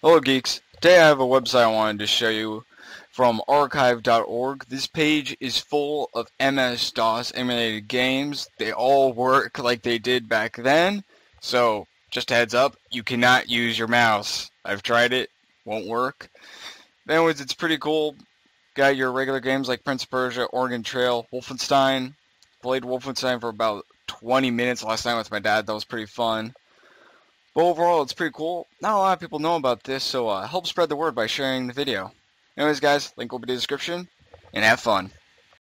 Hello geeks, today I have a website I wanted to show you from archive.org. This page is full of MS-DOS emulated games. They all work like they did back then, so just a heads up, you cannot use your mouse. I've tried it, won't work. Anyways, it's pretty cool. Got your regular games like Prince of Persia, Oregon Trail, Wolfenstein. Played Wolfenstein for about 20 minutes last night with my dad. That was pretty fun. But overall, it's pretty cool. Not a lot of people know about this, so help spread the word by sharing the video. Anyways, guys, link will be in the description, and have fun.